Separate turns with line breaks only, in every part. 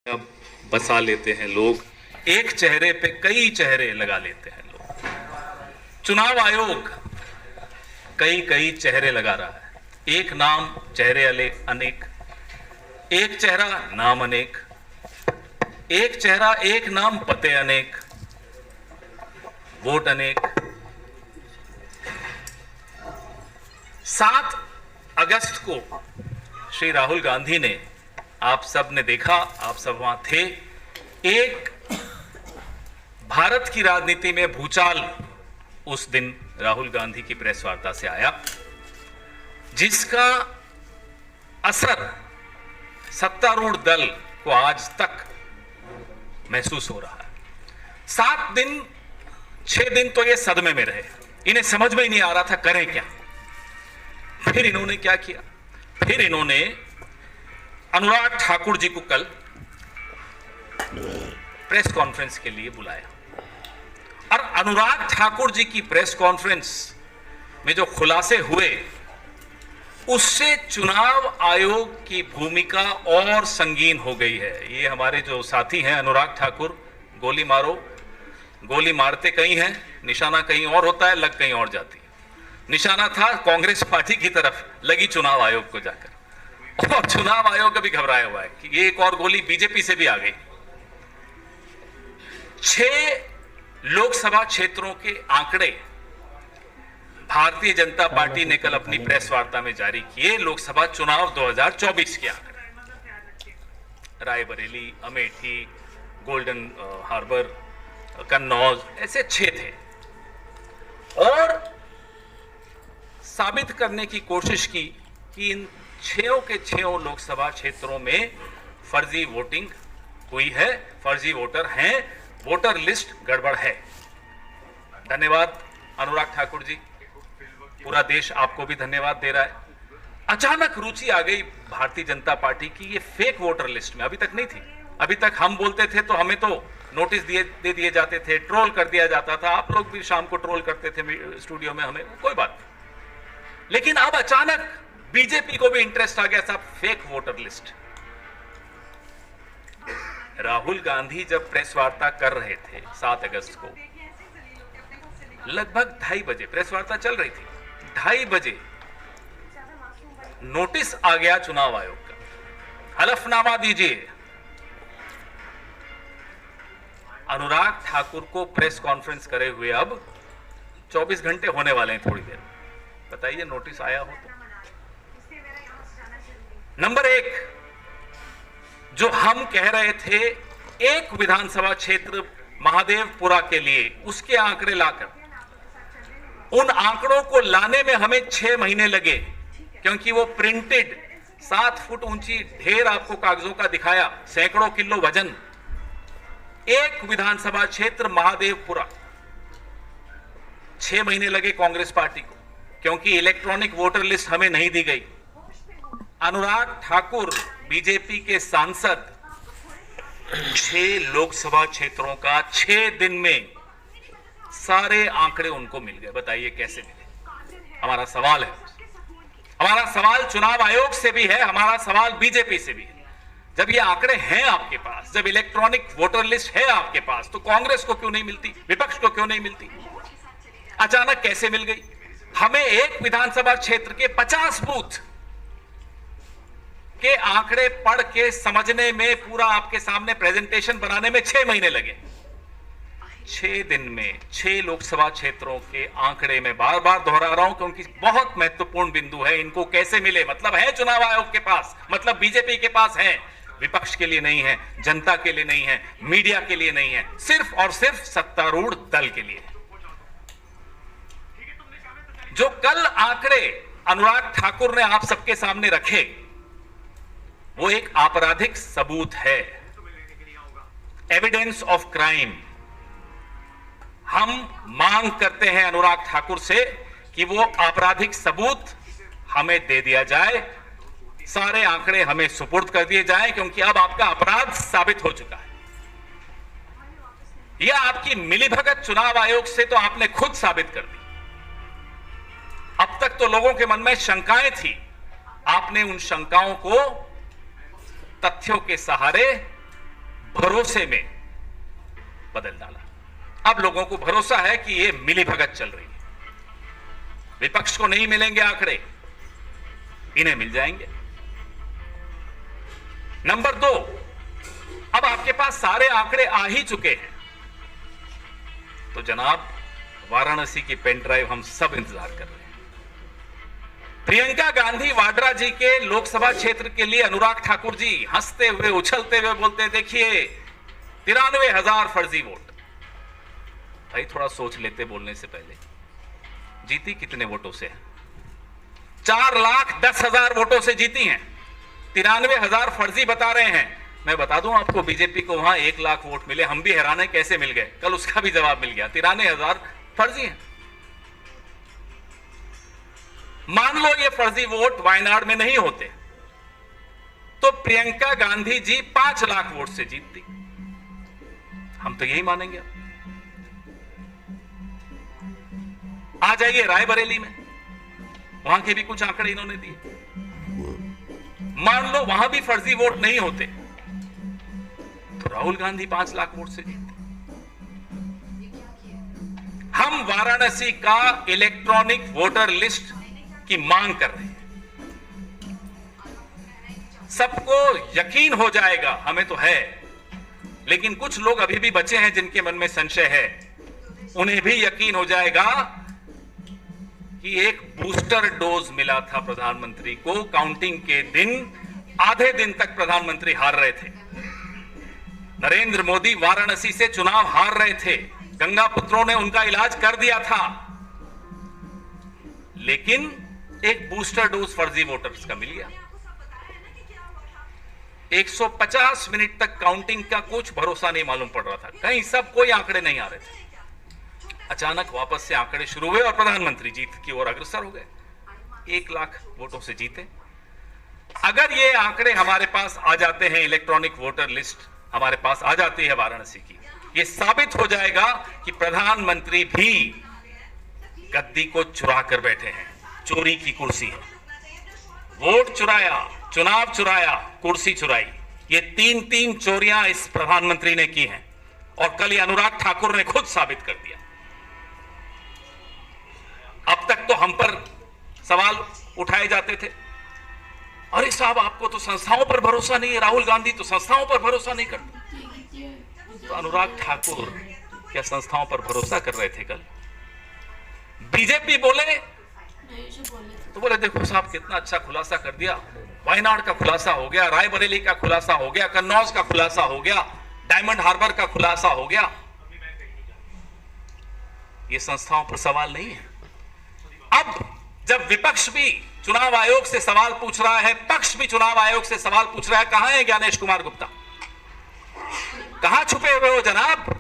अब बसा लेते हैं लोग, एक चेहरे पे कई चेहरे लगा लेते हैं लोग। चुनाव आयोग कई कई चेहरे लगा रहा है, एक नाम चेहरे अनेक, एक चेहरा नाम अनेक, एक चेहरा एक नाम पते अनेक, वोट अनेक। 7 अगस्त को श्री राहुल गांधी ने, आप सब ने देखा, आप सब वहां थे, एक भारत की राजनीति में भूचाल उस दिन राहुल गांधी की प्रेस वार्ता से आया, जिसका असर सत्तारूढ़ दल को आज तक महसूस हो रहा है। 7 दिन 6 दिन तो ये सदमे में रहे, इन्हें समझ में ही नहीं आ रहा था करें क्या। फिर इन्होंने क्या किया, फिर इन्होंने अनुराग ठाकुर जी को कल प्रेस कॉन्फ्रेंस के लिए बुलाया, और अनुराग ठाकुर जी की प्रेस कॉन्फ्रेंस में जो खुलासे हुए, उससे चुनाव आयोग की भूमिका और संगीन हो गई है। ये हमारे जो साथी हैं अनुराग ठाकुर, गोली मारो, गोली मारते कहीं हैं, निशाना कहीं और होता है, लग कहीं और जाती है। निशाना था कांग्रेस पार्टी की तरफ, लगी चुनाव आयोग को जाकर, और चुनाव आयोग अभी घबराया हुआ है कि ये एक और गोली बीजेपी से भी आ गई। 6 लोकसभा क्षेत्रों के आंकड़े भारतीय जनता पार्टी ने कल अपनी प्रेस वार्ता में जारी किए, लोकसभा चुनाव 2024 के आंकड़े। रायबरेली, अमेठी, गोल्डन हार्बर, कन्नौज, ऐसे 6 थे, और साबित करने की कोशिश की कि इन 6 के 6 लोकसभा क्षेत्रों में फर्जी वोटिंग हुई है, फर्जी वोटर हैं, वोटर लिस्ट गड़बड़ है। धन्यवाद अनुराग ठाकुर जी, पूरा देश आपको भी धन्यवाद दे रहा है। अचानक रुचि आ गई भारतीय जनता पार्टी की ये फेक वोटर लिस्ट में, अभी तक नहीं थी। अभी तक हम बोलते थे तो हमें तो नोटिस दे दिए जाते थे, ट्रोल कर दिया जाता था, आप लोग भी शाम को ट्रोल करते थे स्टूडियो में, हमें कोई बात नहीं। लेकिन अब अचानक बीजेपी को भी इंटरेस्ट आ गया, साहब fake voter list. Rahul Gandhi जब प्रेस वार्ता कर रहे थे 7 अगस्त को, लगभग 2:30 बजे प्रेस वार्ता चल रही थी, 2:30 बजे नोटिस आ गया चुनाव आयोग का, हलफनामा दीजिए। अनुराग ठाकुर को प्रेस कॉन्फ्रेंस करे हुए अब 24 घंटे होने वाले हैं थोड़ी देर। बताइए नोटिस आया हो तो। नंबर 1, जो हम कह रहे थे एक विधानसभा क्षेत्र महादेवपुरा के लिए, उसके आंकड़े लाकर, उन आंकड़ों को लाने में हमें 6 महीने लगे, क्योंकि वो प्रिंटेड 7 फुट ऊंची ढेर आपको कागजों का दिखाया, सैकड़ों किलो वजन। एक विधानसभा क्षेत्र महादेवपुरा, 6 महीने लगे कांग्रेस पार्टी को, क्योंकि इलेक्ट्रॉनिक वोटर लिस्ट हमें नहीं दी गई। अनुराग ठाकुर बीजेपी के सांसद 6 लोकसभा क्षेत्रों का 6 दिन में सारे आंकड़े उनको मिल गए। बताइए कैसे मिले? हमारा सवाल है, हमारा सवाल चुनाव आयोग से भी है, हमारा सवाल बीजेपी से भी है। जब ये आंकड़े हैं आपके पास, जब इलेक्ट्रॉनिक वोटर लिस्ट है आपके पास, तो कांग्रेस को क्यों नहीं मिलती, विपक्ष को क्यों नहीं मिलती? अचानक कैसे मिल गई? हमें एक विधानसभा क्षेत्र के 50 बूथ के आंकड़े पढ़ के समझने में, पूरा आपके सामने प्रेजेंटेशन बनाने में 6 महीने लगे। 6 दिन में 6 लोकसभा क्षेत्रों के आंकड़े में बार बार दोहरा रहा हूं क्योंकि बहुत महत्वपूर्ण बिंदु है। इनको कैसे मिले? मतलब है चुनाव आयोग के पास, मतलब बीजेपी के पास है, विपक्ष के लिए नहीं है, जनता के लिए नहीं है, मीडिया के लिए नहीं है, सिर्फ और सिर्फ सत्तारूढ़ दल के लिए। जो कल आंकड़े अनुराग ठाकुर ने आप सबके सामने रखे, वो एक आपराधिक सबूत है, एविडेंस ऑफ क्राइम। हम मांग करते हैं अनुराग ठाकुर से कि वो आपराधिक सबूत हमें दे दिया जाए, सारे आंकड़े हमें सुपुर्द कर दिए जाएं, क्योंकि अब आपका अपराध साबित हो चुका है। यह आपकी मिलीभगत चुनाव आयोग से तो आपने खुद साबित कर दी। अब तक तो लोगों के मन में शंकाएं थी, आपने उन शंकाओं को तथ्यों के सहारे भरोसे में बदल डाला। अब लोगों को भरोसा है कि ये मिलीभगत चल रही है, विपक्ष को नहीं मिलेंगे आंकड़े, इन्हें मिल जाएंगे। नंबर 2, अब आपके पास सारे आंकड़े आ ही चुके हैं, तो जनाब वाराणसी की पेन ड्राइव हम सब इंतजार कर रहे हैं। प्रियंका गांधी वाड्रा जी के लोकसभा क्षेत्र के लिए अनुराग ठाकुर जी हंसते हुए उछलते हुए बोलते, देखिए 93,000 फर्जी वोट। भाई थोड़ा सोच लेते बोलने से पहले, जीती कितने वोटों से है? 4,10,000 वोटों से जीती हैं। 93,000 फर्जी बता रहे हैं। मैं बता दूं आपको, बीजेपी को वहां 1 लाख वोट मिले, हम भी हैरान है कैसे मिल गए, कल उसका भी जवाब मिल गया। 93,000 फर्जी हैं। मान लो ये फर्जी वोट वायनाड में नहीं होते तो प्रियंका गांधी जी 5 लाख वोट से जीतती, हम तो यही मानेंगे। आ जाइए रायबरेली में, वहां के भी कुछ आंकड़े इन्होंने दिए। मान लो वहां भी फर्जी वोट नहीं होते तो राहुल गांधी 5 लाख वोट से जीतते। हम वाराणसी का इलेक्ट्रॉनिक वोटर लिस्ट की मांग कर रहे हैं। सबको यकीन हो जाएगा, हमें तो है, लेकिन कुछ लोग अभी भी बचे हैं जिनके मन में संशय है, उन्हें भी यकीन हो जाएगा कि एक बूस्टर डोज मिला था प्रधानमंत्री को। काउंटिंग के दिन आधे दिन तक प्रधानमंत्री हार रहे थे। नरेंद्र मोदी वाराणसी से चुनाव हार रहे थे, गंगा पुत्रों ने उनका इलाज कर दिया था, लेकिन एक बूस्टर डोज फर्जी वोटर्स का मिल गया। 150 मिनट तक काउंटिंग का कुछ भरोसा नहीं मालूम पड़ रहा था, कहीं सब कोई आंकड़े नहीं आ रहे थे। अचानक वापस से आंकड़े शुरू हुए और प्रधानमंत्री जीत की ओर अग्रसर हो गए। 1 लाख वोटों से जीते। अगर ये आंकड़े हमारे पास आ जाते हैं, इलेक्ट्रॉनिक वोटर लिस्ट हमारे पास आ जाती है वाराणसी की, ये साबित हो जाएगा कि प्रधानमंत्री भी गद्दी को चुरा कर बैठे हैं। चोरी की कुर्सी है, वोट चुराया, चुनाव चुराया, कुर्सी चुराई, ये 3 चोरियां इस प्रधानमंत्री ने की हैं और कल ये अनुराग ठाकुर ने खुद साबित कर दिया। अब तक तो हम पर सवाल उठाए जाते थे, अरे साहब आपको तो संस्थाओं पर भरोसा नहीं है, राहुल गांधी तो संस्थाओं पर भरोसा नहीं करते। तो अनुराग ठाकुर क्या संस्थाओं पर भरोसा कर रहे थे कल? बीजेपी बोले तो बोले देखो साहब कितना अच्छा खुलासा कर दिया, वायनाड का खुलासा हो गया, रायबरेली का खुलासा हो गया, कन्नौज का खुलासा हो गया, डायमंड हार्बर का खुलासा हो गया। ये संस्थाओं पर सवाल नहीं है। अब जब विपक्ष भी चुनाव आयोग से सवाल पूछ रहा है, पक्ष भी चुनाव आयोग से सवाल पूछ रहा है, कहां है ज्ञानेश कुमार गुप्ता? कहां छुपे हुए हो जनाब?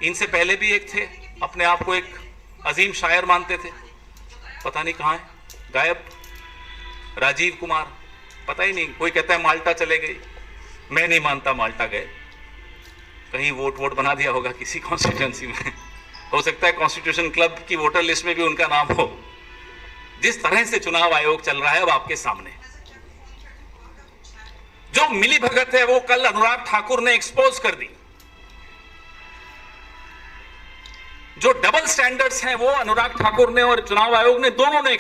इनसे पहले भी एक थे, अपने आप को एक अजीम शायर मानते थे, पता नहीं कहां है, गायब। राजीव कुमार, पता ही नहीं, कोई कहता है माल्टा चले गए, मैं नहीं मानता माल्टा गए, कहीं वोट बना दिया होगा किसी कॉन्स्टिट्यूएंसी में, हो सकता है कॉन्स्टिट्यूशन क्लब की वोटर लिस्ट में भी उनका नाम हो। जिस तरह से चुनाव आयोग चल रहा है अब आपके सामने, जो मिलीभगत है वो कल अनुराग ठाकुर ने एक्सपोज कर दी, जो डबल स्टैंडर्ड्स हैं वो अनुराग ठाकुर ने और चुनाव आयोग ने दोनों ने